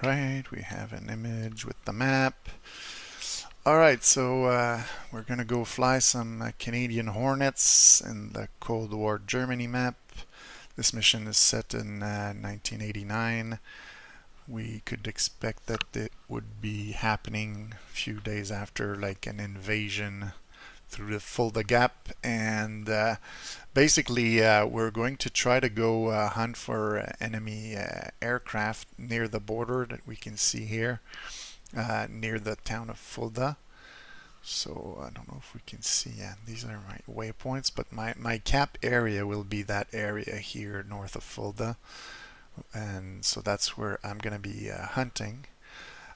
Alright, we have an image with the map. Alright, so we're gonna go fly some Canadian Hornets in the Cold War Germany map. This mission is set in 1989. We could expect that it would be happening a few days after like an invasion through the Fulda Gap, and basically we're going to try to go hunt for enemy aircraft near the border that we can see here, near the town of Fulda. So I don't know if we can see, these are my waypoints, but my cap area will be that area here north of Fulda, and so that's where I'm gonna be hunting.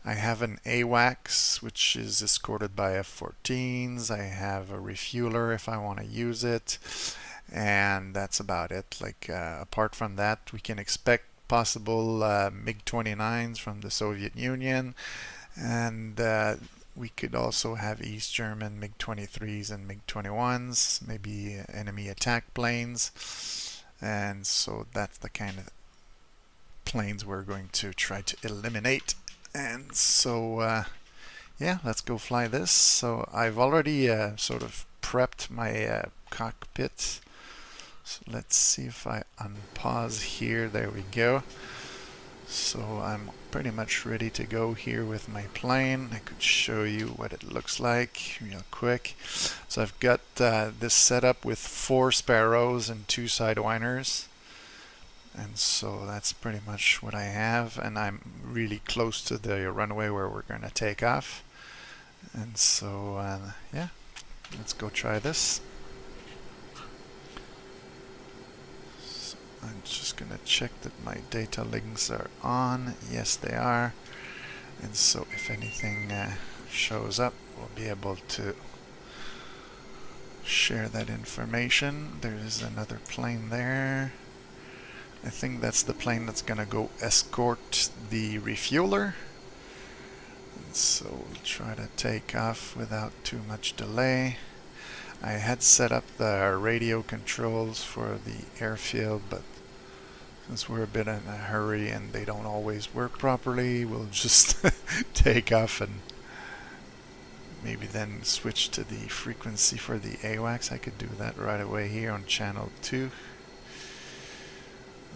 I have an AWACS, which is escorted by F-14s. I have a refueler if I want to use it, and that's about it. Like apart from that, we can expect possible MiG-29s from the Soviet Union, and we could also have East German MiG-23s and MiG-21s, maybe enemy attack planes, and so that's the kind of planes we're going to try to eliminate. And so yeah, let's go fly this. So I've already sort of prepped my cockpit. So let's see if I unpause here. There we go. So I'm pretty much ready to go here with my plane. I could show you what it looks like real quick. So I've got this set up with 4 Sparrows and 2 Sidewinders. And so that's pretty much what I have, and I'm really close to the runway where we're going to take off. And so yeah, let's go try this. So I'm just going to check that my data links are on. Yes, they are. And so if anything shows up, we'll be able to share that information. There's another plane there. I think that's the plane that's gonna go escort the refueler. And so we'll try to take off without too much delay. I had set up the radio controls for the airfield, but since we're a bit in a hurry and they don't always work properly, we'll just take off and maybe then switch to the frequency for the AWACS. I could do that right away here on channel 2.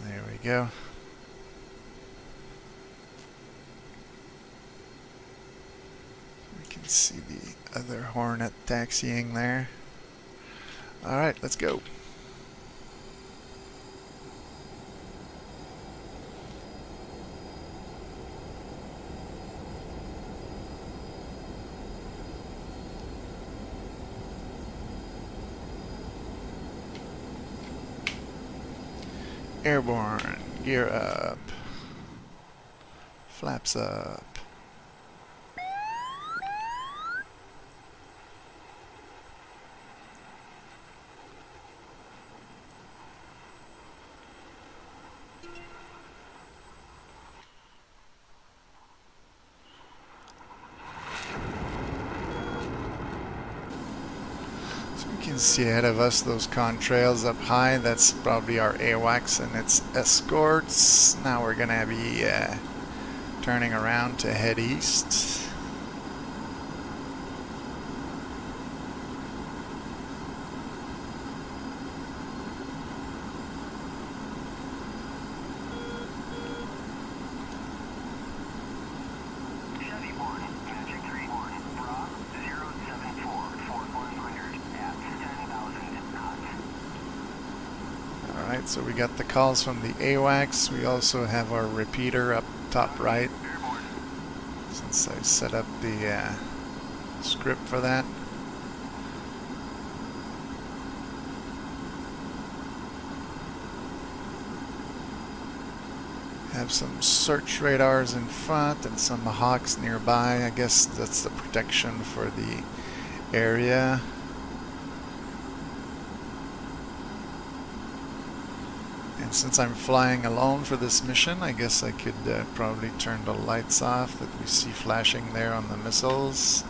There we go. We can see the other Hornet taxiing there. Alright, let's go. Airborne, gear up, flaps up. You can see ahead of us those contrails up high. That's probably our AWACS and its escorts. Now we're gonna be turning around to head east. So we got the calls from the AWACS. We also have our repeater up top right, since I set up the script for that. Have some search radars in front and some Hawks nearby. I guess that's the protection for the area. And since I'm flying alone for this mission, I guess I could probably turn the lights off that we see flashing there on the missiles.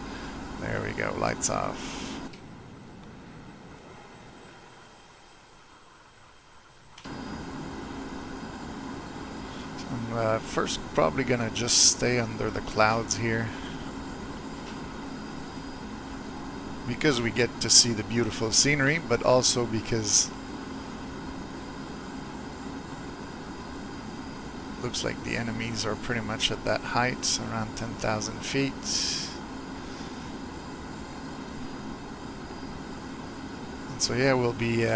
There we go, lights off. So I'm First, probably gonna just stay under the clouds here, because we get to see the beautiful scenery, but also because looks like the enemies are pretty much at that height, around 10,000 feet. And so yeah, we'll be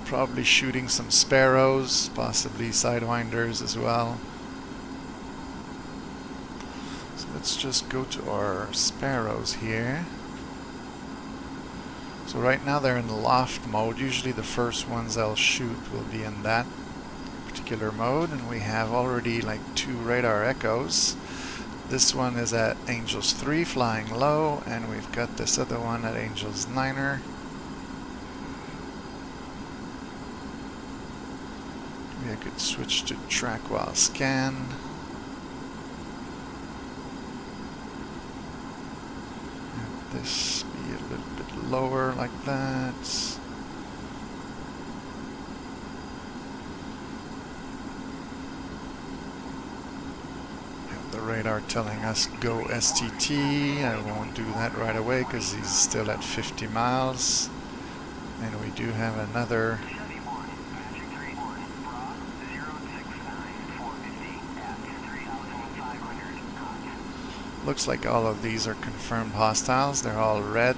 probably shooting some Sparrows, possibly Sidewinders as well. So let's just go to our Sparrows here. So right now they're in loft mode. Usually the first ones I'll shoot will be in that particular mode, and we have already like 2 radar echoes. This one is at Angels 3 flying low, and we've got this other one at Angels 9er. Maybe I could switch to track while scan. Have this be a little bit lower like that. The radar telling us go STT. I won't do that right away because he's still at 50 miles. And we do have another looks like all of these are confirmed hostiles. They're all red.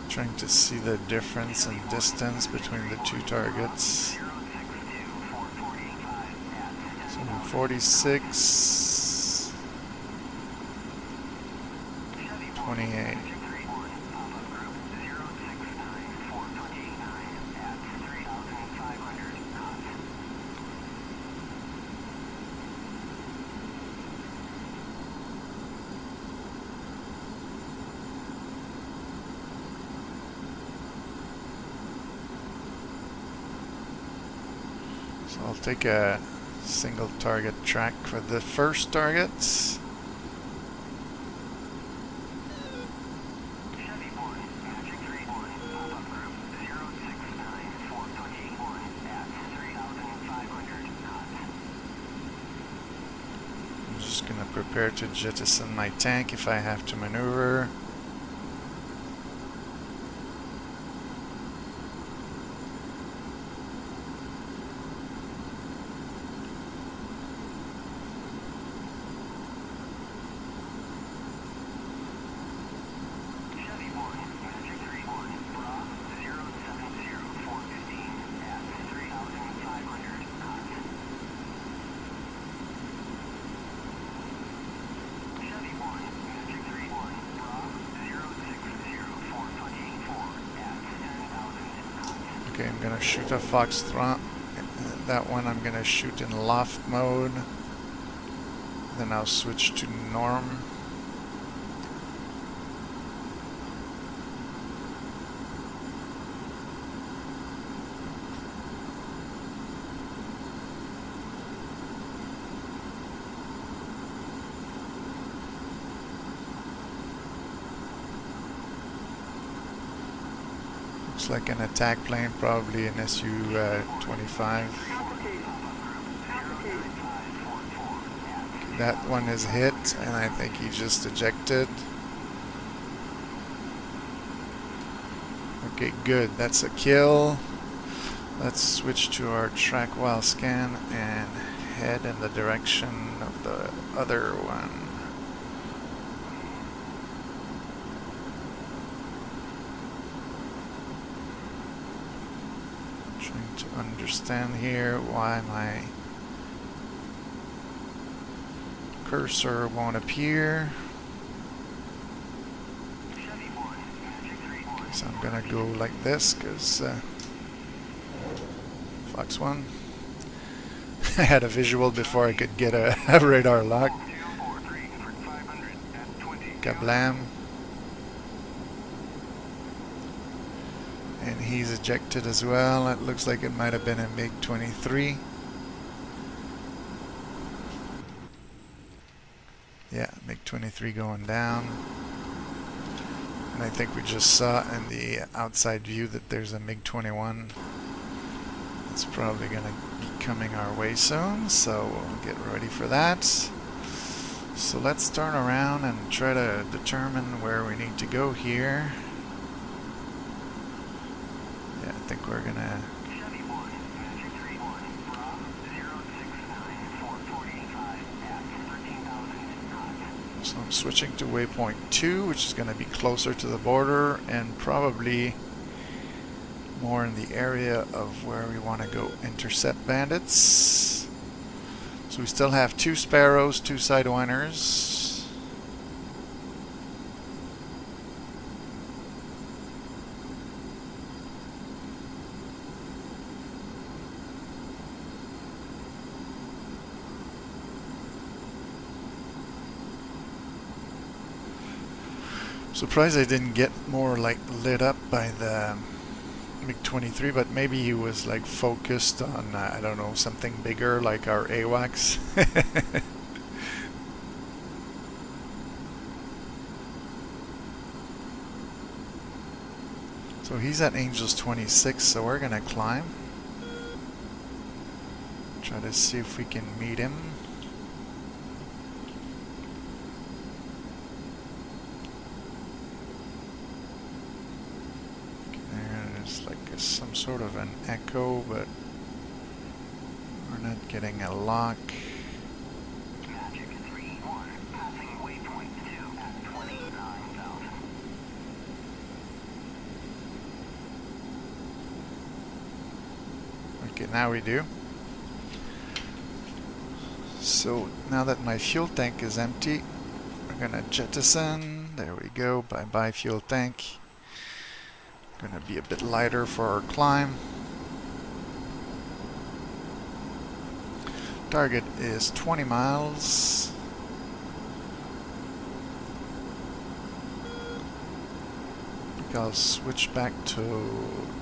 Trying to see the difference in distance between the 2 targets. So 46, 28. So I'll take a single target track for the first target. I'm just going to prepare to jettison my tank if I have to maneuver. Okay, I'm going to shoot a Foxtrot. That one I'm going to shoot in loft mode. Then I'll switch to norm. Looks like an attack plane, probably an Su-25. That one is hit, and I think he just ejected. Okay, good. That's a kill. Let's switch to our track while scan and head in the direction of the other one. Trying to understand here why my cursor won't appear. So I'm gonna go like this because Fox 1. I had a visual before I could get a radar lock. Kablam. And he's ejected as well. It looks like it might have been a MiG-23. Yeah, MiG-23 going down. And I think we just saw in the outside view that there's a MiG-21. It's probably going to be coming our way soon, so we'll get ready for that. So let's turn around and try to determine where we need to go here. Yeah, I think we're going to... So I'm switching to waypoint 2, which is going to be closer to the border and probably more in the area of where we want to go intercept bandits. So we still have 2 Sparrows, 2 Sidewinders. Surprised I didn't get more like lit up by the MiG-23, but maybe he was like focused on I don't know, something bigger like our AWACS. So he's at Angels 26, so we're gonna climb. Try to see if we can meet him. There's like some sort of an echo, but we're not getting a lock. Okay, now we do. So now that my fuel tank is empty, we're gonna jettison. There we go. Bye bye fuel tank. Gonna be a bit lighter for our climb. Target is 20 miles. I think I'll switch back to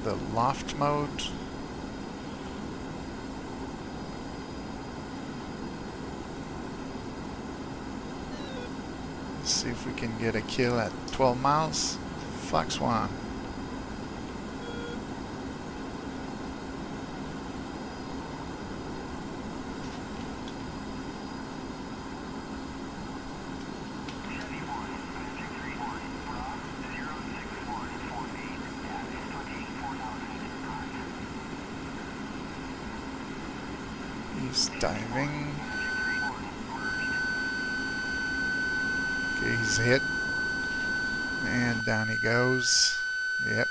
the loft mode. Let's see if we can get a kill at 12 miles. Fox 1. He's diving. Okay, he's hit. And down he goes. Yep.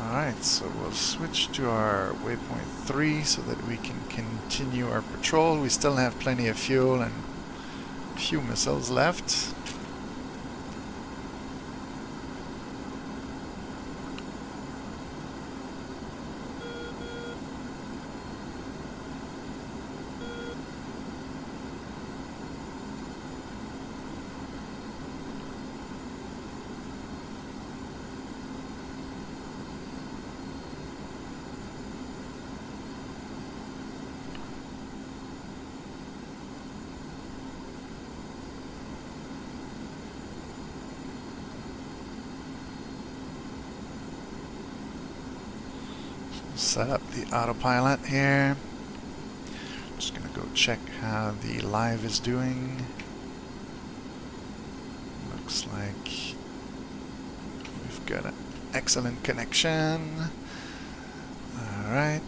Alright, so we'll switch to our waypoint 3 so that we can continue our patrol. We still have plenty of fuel and a few missiles left. Set up the autopilot here. Just gonna go check how the live is doing. Looks like we've got an excellent connection. Alright.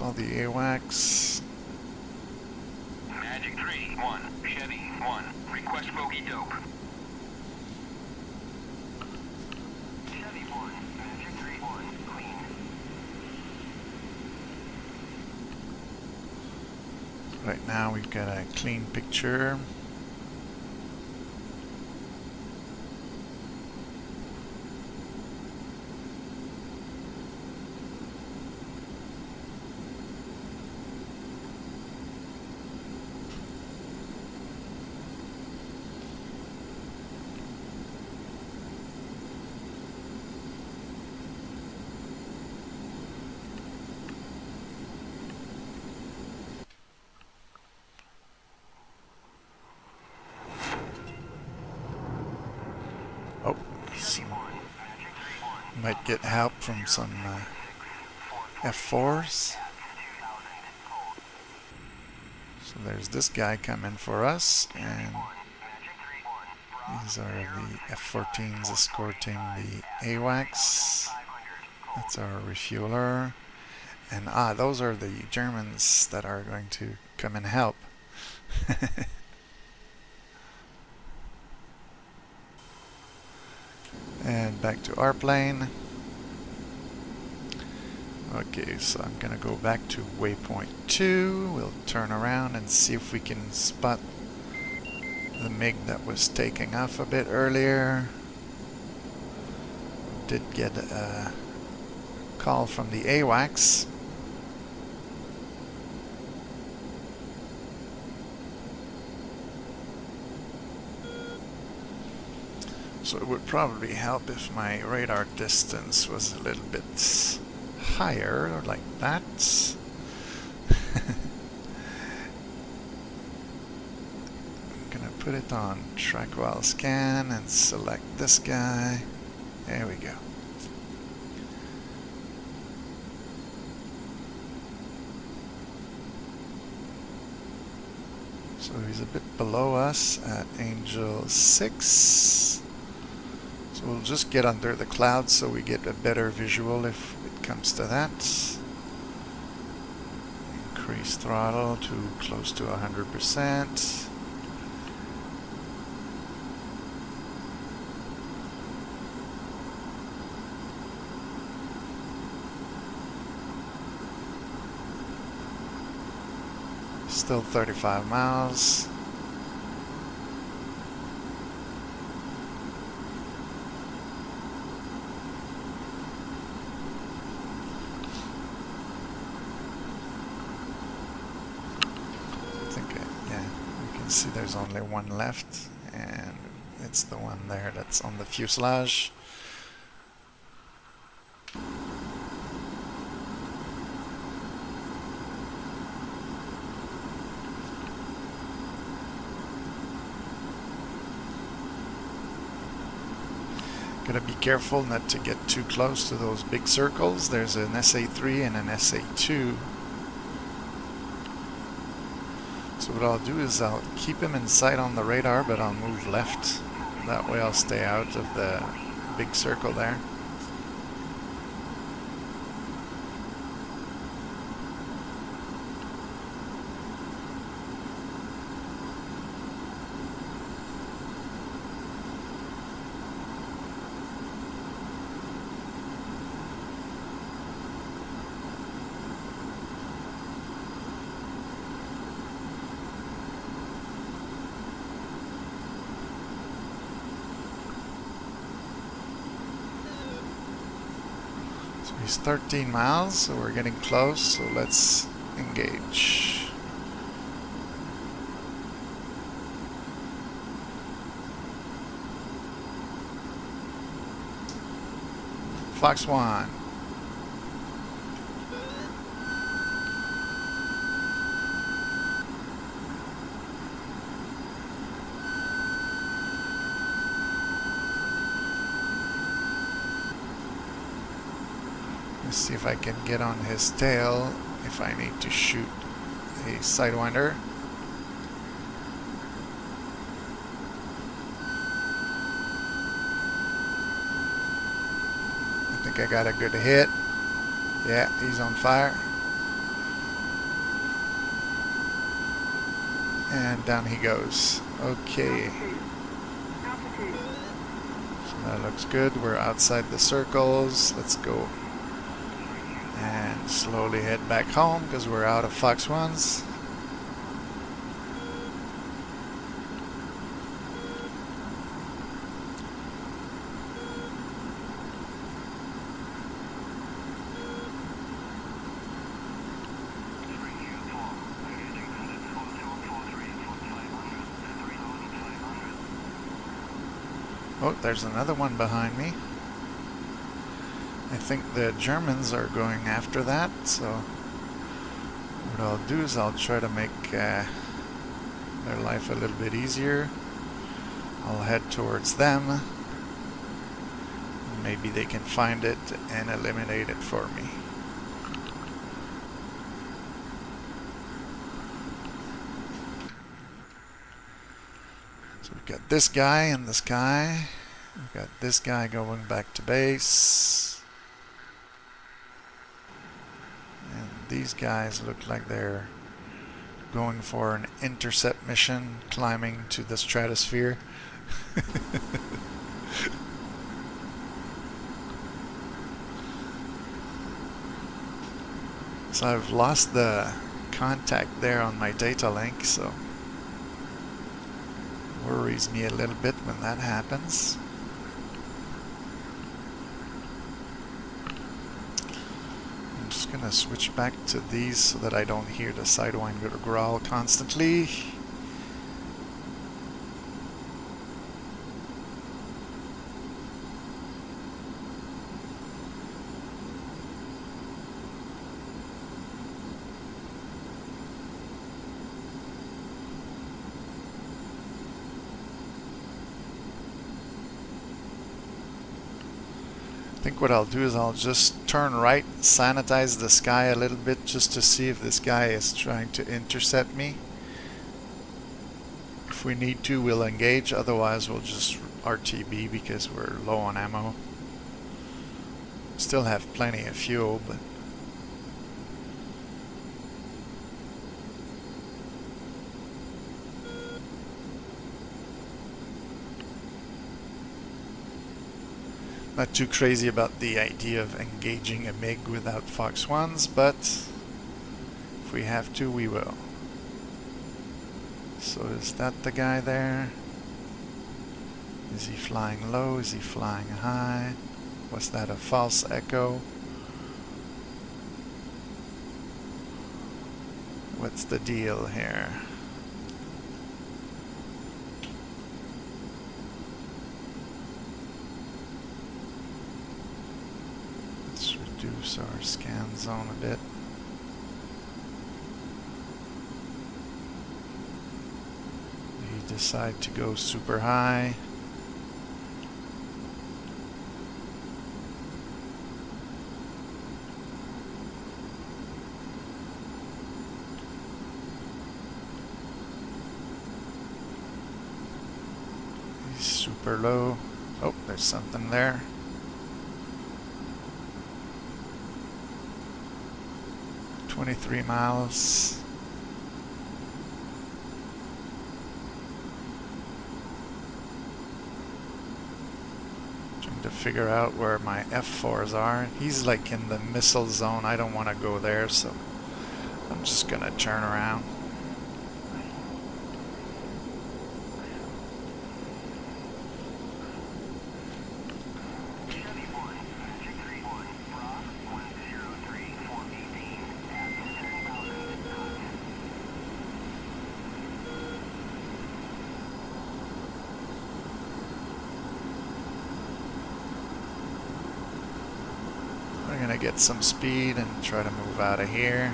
Call the AWACS. Magic 3-1, Chevy 1, request bogey dope. Chevy 1, Magic 3-1, clean. Right now we've got a clean picture. Oh, so might get help from some F4s. So there's this guy coming for us, and these are the F-14s escorting the AWACS. That's our refueler. And those are the Germans that are going to come and help. And back to our plane. Okay, so I'm gonna go back to waypoint 2. We'll turn around and see if we can spot the MiG that was taking off a bit earlier. Did get a call from the AWACS. So it would probably help if my radar distance was a little bit higher, like that. I'm gonna put it on track while scan and select this guy. There we go. So he's a bit below us at Angel 6. So we'll just get under the clouds so we get a better visual if it comes to that. Increase throttle to close to 100%. Still 35 miles. See, there's only one left, and it's the one there that's on the fuselage. Gotta be careful not to get too close to those big circles. There's an SA3 and an SA2. So what I'll do is I'll keep him in sight on the radar, but I'll move left. That way I'll stay out of the big circle there. He's 13 miles, so we're getting close, so let's engage. Fox 1. Let's see if I can get on his tail if I need to shoot a sidewinder. I think I got a good hit. Yeah, he's on fire. And down he goes. Okay. So that looks good. We're outside the circles. Let's go. And slowly head back home because we're out of Fox 1s. Oh, there's another one behind me. I think the Germans are going after that, so what I'll do is I'll try to make their life a little bit easier. I'll head towards them. Maybe they can find it and eliminate it for me. So we've got this guy and this guy. We've got this guy going back to base. And these guys look like they're going for an intercept mission, climbing to the stratosphere. So I've lost the contact there on my data link, so worries me a little bit when that happens. I'm just gonna switch back to these so that I don't hear the sidewinder growl constantly. I think what I'll do is I'll just turn right, sanitize the sky a little bit just to see if this guy is trying to intercept me. If we need to, we'll engage, otherwise we'll just RTB because we're low on ammo. Still have plenty of fuel, but not too crazy about the idea of engaging a MiG without Fox 1s, but if we have to, we will. So is that the guy there? Is he flying low? Is he flying high? Was that a false echo? What's the deal here? Reduce our scan zone a bit. We decide to go super high. He's super low. Oh, there's something there. $23 miles. Trying to figure out where my F4s are. He's like in the missile zone. I don't want to go there, so I'm just gonna turn around. We're gonna get some speed and try to move out of here.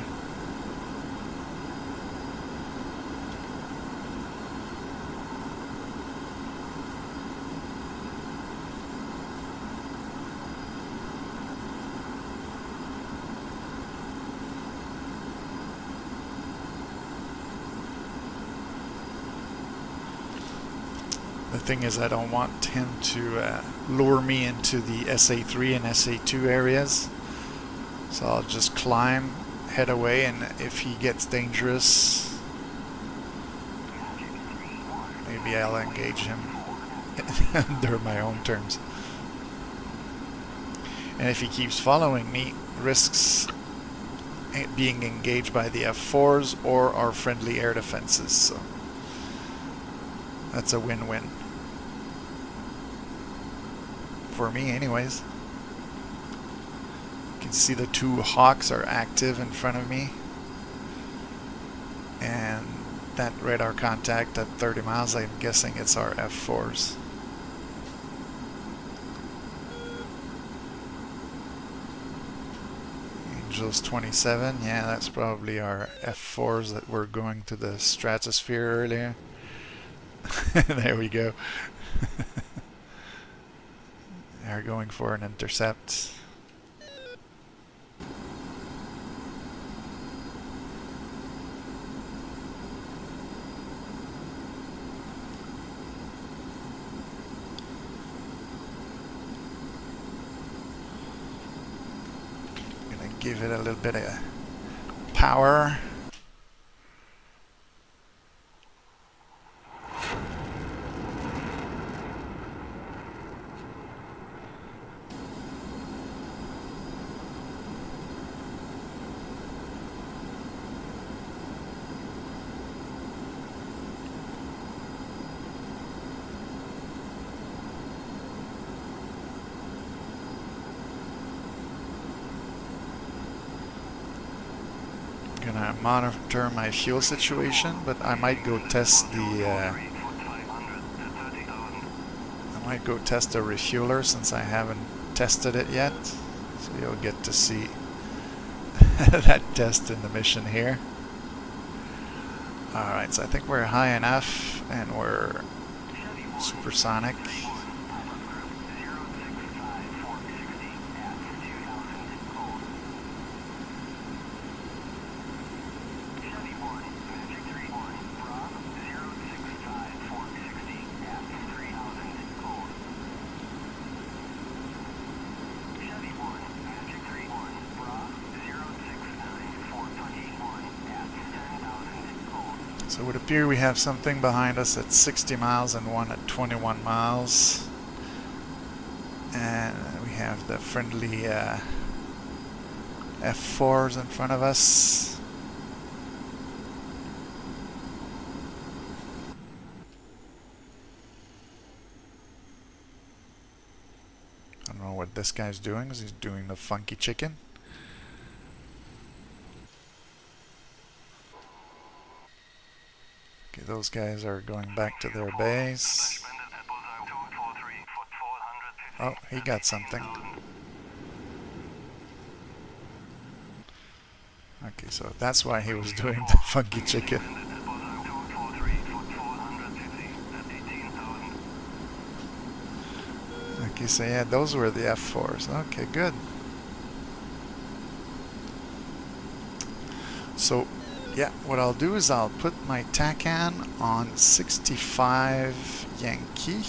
The thing is, I don't want him to lure me into the SA3 and SA2 areas. So I'll just climb, head away, and if he gets dangerous, maybe I'll engage him under my own terms. And if he keeps following me, risks being engaged by the F4s or our friendly air defenses. So that's a win-win. For me anyways. You can see the two Hawks are active in front of me. And that radar contact at 30 miles, I'm guessing it's our F4s. Angels 27, yeah, that's probably our F4s that were going to the stratosphere earlier. There we go. They're going for an intercept. Gonna give it a little bit of power. Gonna monitor my fuel situation, but I might go test the refueler since I haven't tested it yet. So you'll get to see that test in the mission here. Alright, so I think we're high enough and we're supersonic. So it would appear we have something behind us at 60 miles and one at 21 miles. And we have the friendly F4s in front of us. I don't know what this guy's doing. He's doing the funky chicken. Okay, those guys are going back to their base. Oh, he got something. Okay, so that's why he was doing the funky chicken. Okay, so yeah, those were the F4s. Okay, good. So yeah, what I'll do is I'll put my TACAN on 65 Yankee.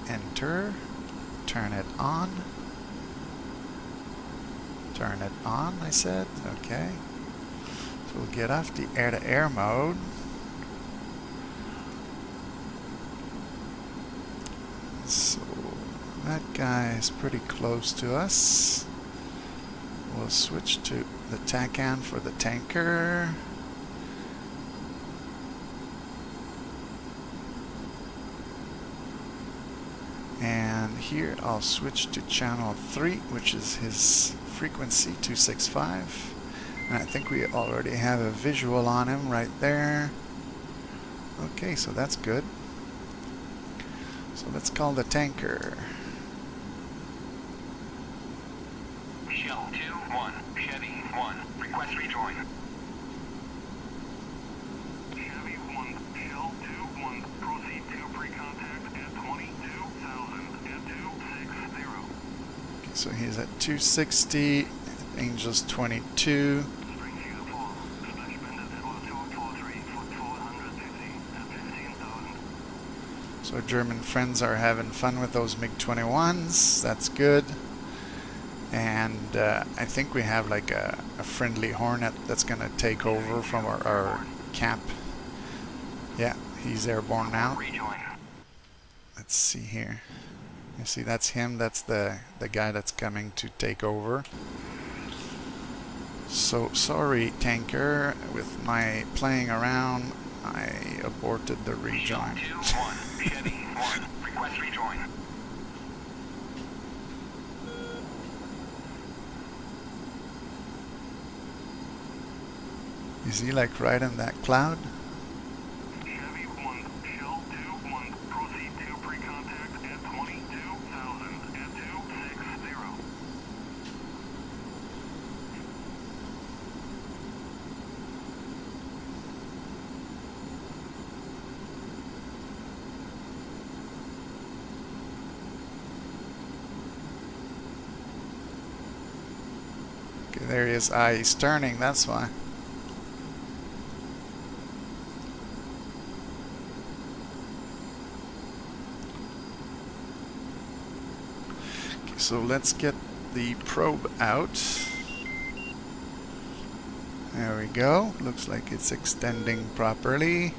Enter. Turn it on. Turn it on, I said. Okay. So we'll get off the air-to-air mode. So that guy is pretty close to us. We'll switch to the TACAN for the tanker. And here I'll switch to channel 3, which is his frequency 265. And I think we already have a visual on him right there. Okay, so that's good. So let's call the tanker. Shell 2-1, Chevy 1, request rejoin. Chevy 1, Shell 2-1, proceed to pre-contact at 22,000 at 260. Okay, so he's at 260, Angels 22. So German friends are having fun with those MiG-29s. That's good. And I think we have like a friendly Hornet that's going to take over from our cap. Yeah, He's airborne now. Rejoin. Let's see here. You see, that's him. That's the guy that's coming to take over. So sorry, tanker. With my playing around, I aborted the rejoin. 2-1, Chevy 1, request rejoin. Is he like right in that cloud? Chevy 1, Shell 2-1, proceed to pre-contact at 22,000 at 260. Okay, there he is. He's turning, that's why. Okay, so let's get the probe out. There we go. Looks like it's extending properly.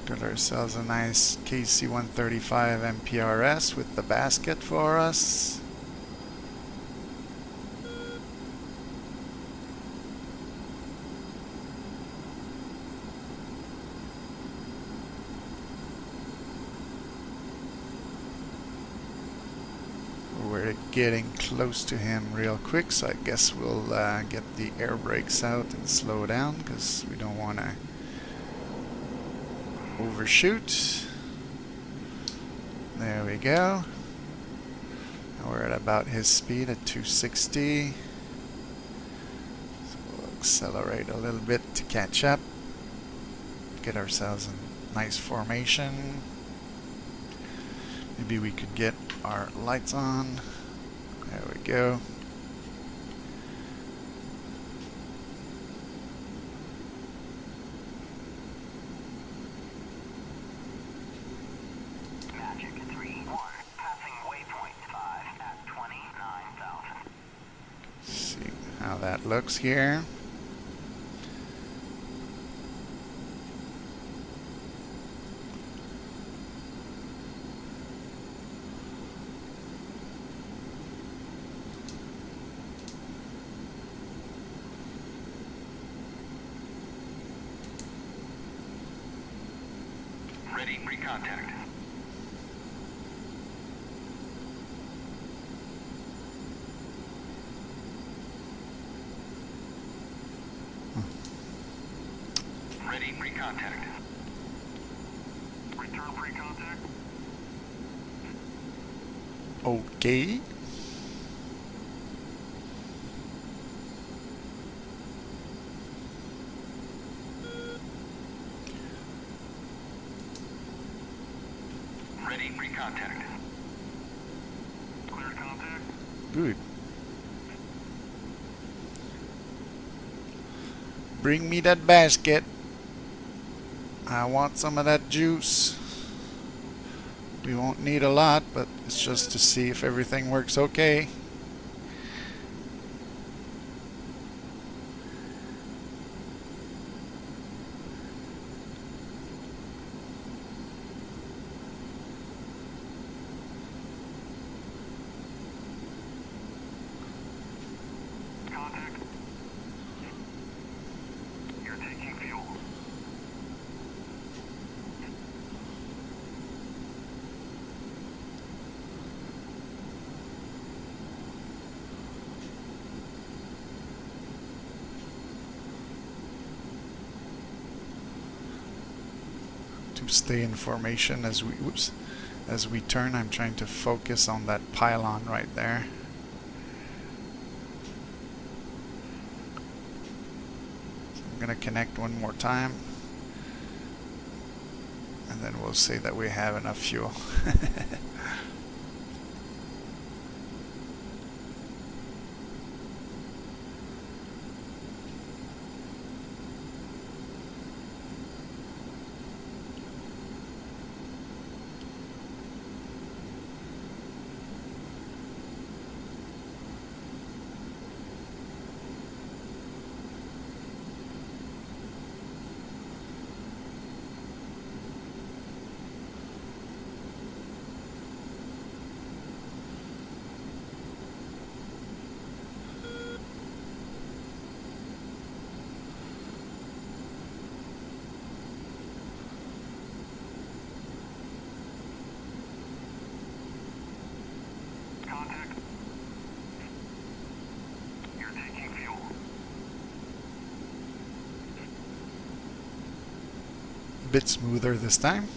Got ourselves a nice KC-135 MPRS with the basket for us. We're getting close to him real quick, so I guess we'll get the air brakes out and slow down because we don't want to overshoot. There we go. Now we're at about his speed at 260. So we'll accelerate a little bit to catch up. Get ourselves a nice formation. Maybe we could get our lights on. There we go. Magic 3-1, passing waypoint 5 at 29,000. See how that looks here. Ready, pre-contact. Ready, pre-contact. Return pre-contact. Okay. Ready, pre-contact. Clear contact. Good. Bring me that basket. I want some of that juice. We won't need a lot, but it's just to see if everything works okay. Contact. You're taking fuel. To stay in formation as we turn, I'm trying to focus on that pylon right there. So I'm gonna connect one more time, and then we'll say that we have enough fuel. bit smoother this time.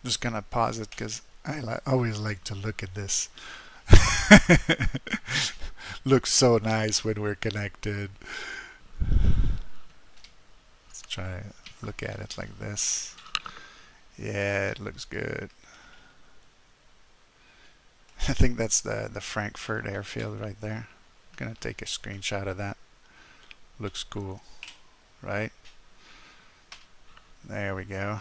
Just gonna pause it because I always like to look at this. Looks so nice when we're connected. Let's try look at it like this. Yeah, it looks good. I think that's the Frankfurt airfield right there. I'm gonna take a screenshot of that. Looks cool, right? There we go.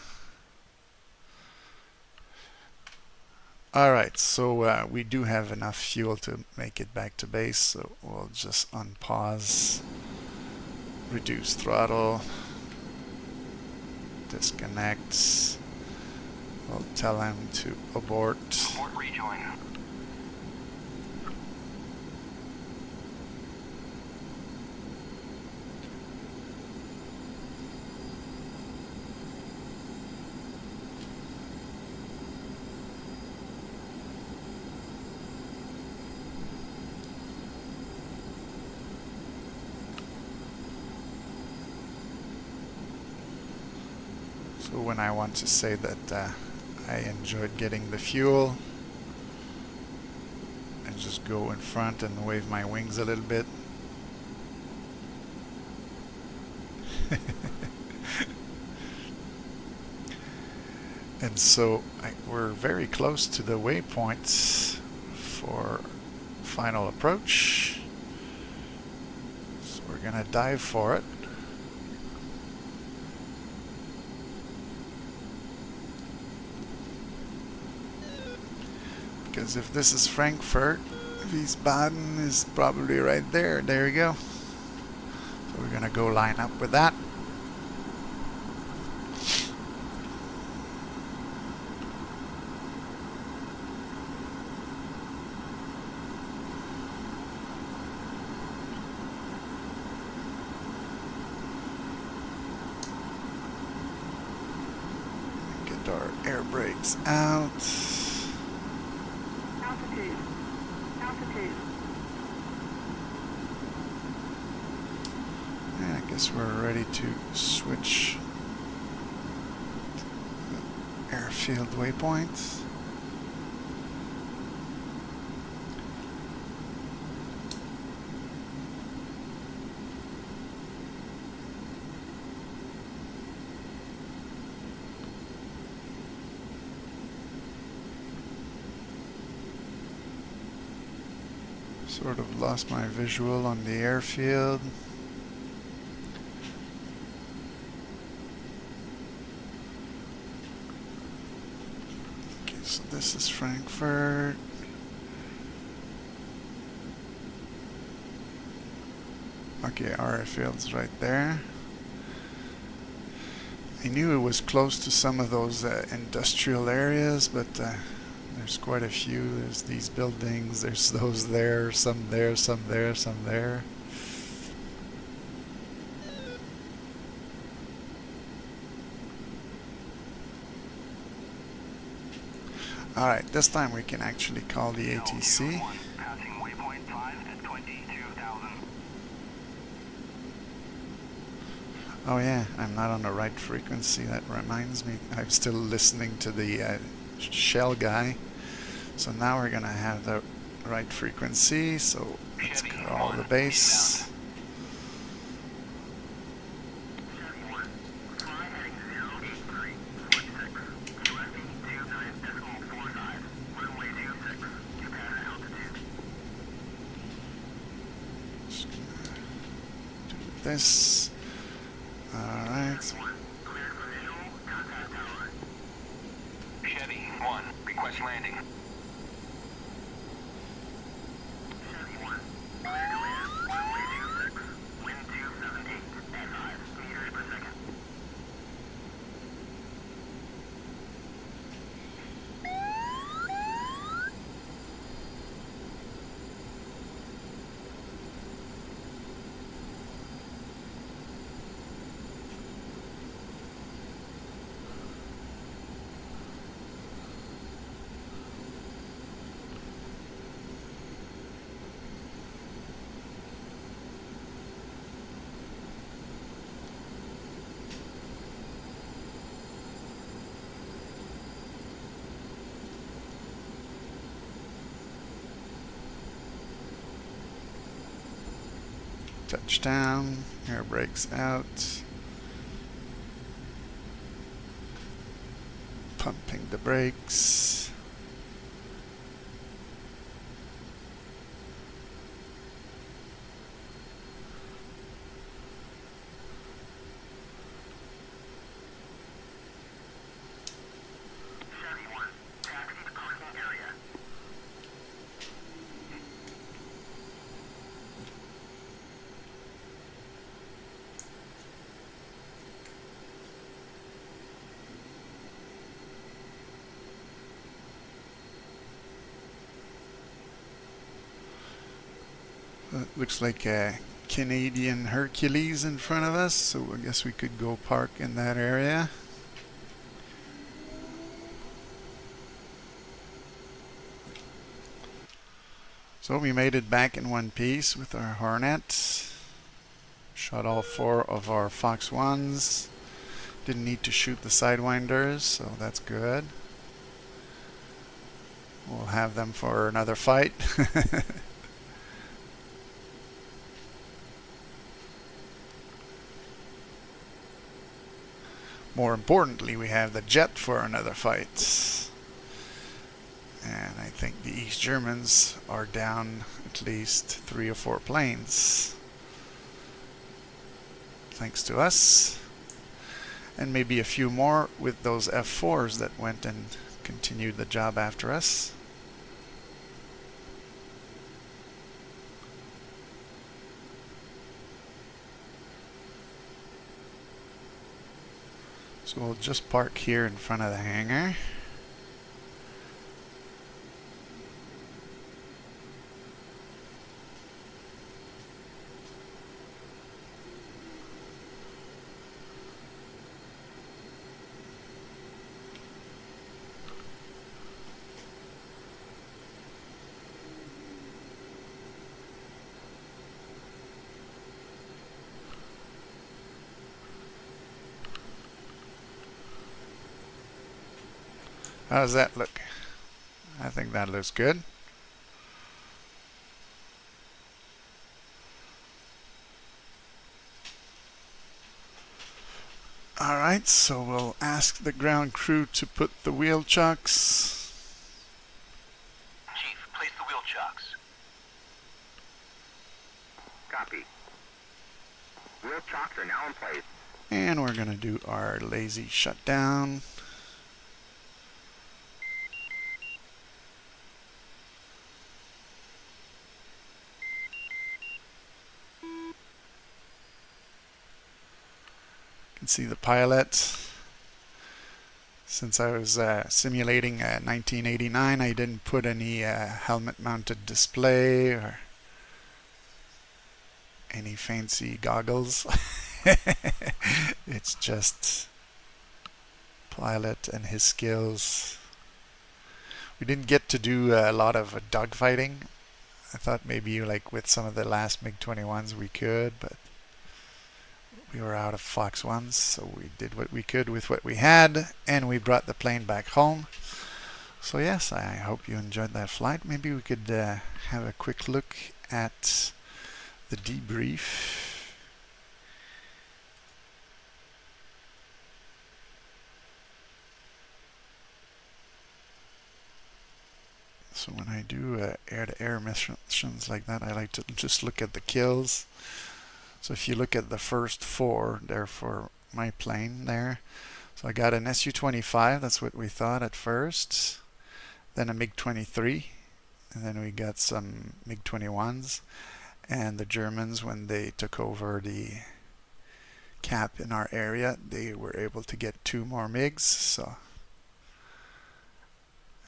Alright, so we do have enough fuel to make it back to base, so we'll just unpause, reduce throttle, disconnect. We'll tell him to abort. Abort rejoin. So when I want to say that I enjoyed getting the fuel, I just go in front and wave my wings a little bit. And so we're very close to the waypoint for final approach. So we're gonna dive for it. Because if this is Frankfurt, Wiesbaden is probably right there. There we go. So we're gonna go line up with that. Get our air brakes out. Yeah, I guess we're ready to switch the airfield waypoint. Sort of lost my visual on the airfield. Okay, so this is Frankfurt. Okay, our airfield's right there. I knew it was close to some of those industrial areas, but there's quite a few. There's these buildings, there's those there, some there, some there, some there. Alright, this time we can actually call the ATC. Passing waypoint 5 at 22,000. Oh yeah, I'm not on the right frequency. That reminds me, I'm still listening to the shell guy. So now we're gonna have the right frequency, so let's call the base. Just gonna do this. Alright. Chevy 1, request landing. Touchdown, air brakes out. Pumping the brakes. Looks like a Canadian Hercules in front of us, so I guess we could go park in that area. So we made it back in one piece with our Hornet. Shot all 4 of our Fox 1s. Didn't need to shoot the Sidewinders, so that's good. We'll have them for another fight. More importantly, we have the jet for another fight. And I think the East Germans are down at least 3 or 4 planes. Thanks to us. And maybe a few more with those F4s that went and continued the job after us. So we'll just park here in front of the hangar. How does that look? I think that looks good. Alright, so we'll ask the ground crew to put the wheel chocks. Chief, place the wheel chocks. Copy. Wheel chocks are now in place. And we're going to do our lazy shutdown. You can see the pilot. Since I was simulating 1989, I didn't put any helmet mounted display or any fancy goggles. It's just pilot and his skills. We didn't get to do a lot of dogfighting. I thought maybe like with some of the last MiG-21s we could, but we were out of Fox 1s, so we did what we could with what we had, and we brought the plane back home. So yes, I hope you enjoyed that flight. Maybe we could have a quick look at the debrief. So when I do air-to-air missions like that, I like to just look at the kills. So if you look at the first 4, they're for my plane there. So I got an Su-25, that's what we thought at first. Then a MiG-23, and then we got some MiG-21s. And the Germans, when they took over the cap in our area, they were able to get 2 more MiGs. So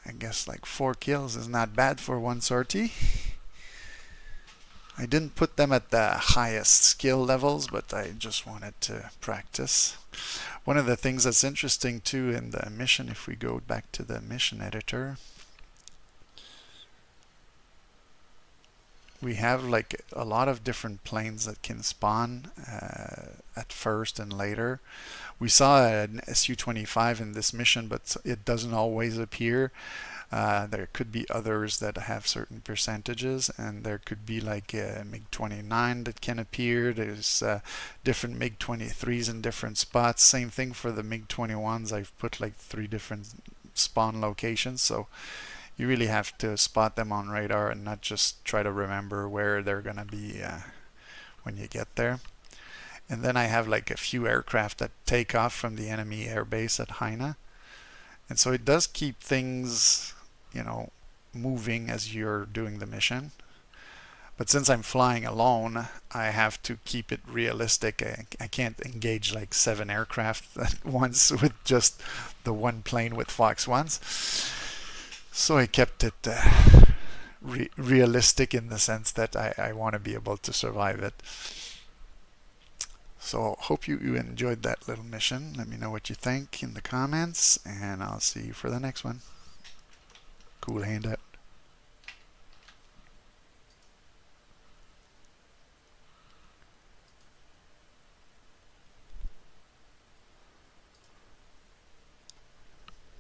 I guess like 4 kills is not bad for one sortie. I didn't put them at the highest skill levels, but I just wanted to practice. One of the things that's interesting too in the mission, if we go back to the mission editor, we have like a lot of different planes that can spawn at first and later. We saw an Su-25 in this mission, but it doesn't always appear. There could be others that have certain percentages, and there could be like a MiG-29 that can appear. There's different MiG-23s in different spots. Same thing for the MiG-21s. I've put like 3 different spawn locations, so you really have to spot them on radar and not just try to remember where they're gonna be when you get there. And then I have like a few aircraft that take off from the enemy airbase at Heine. And so it does keep things, you know, moving as you're doing the mission. But since I'm flying alone, I have to keep it realistic. I can't engage like 7 aircraft at once with just the one plane with Fox 1s. So I kept it realistic in the sense that I want to be able to survive it. So hope you enjoyed that little mission. Let me know what you think in the comments, and I'll see you for the next one. Cool handout.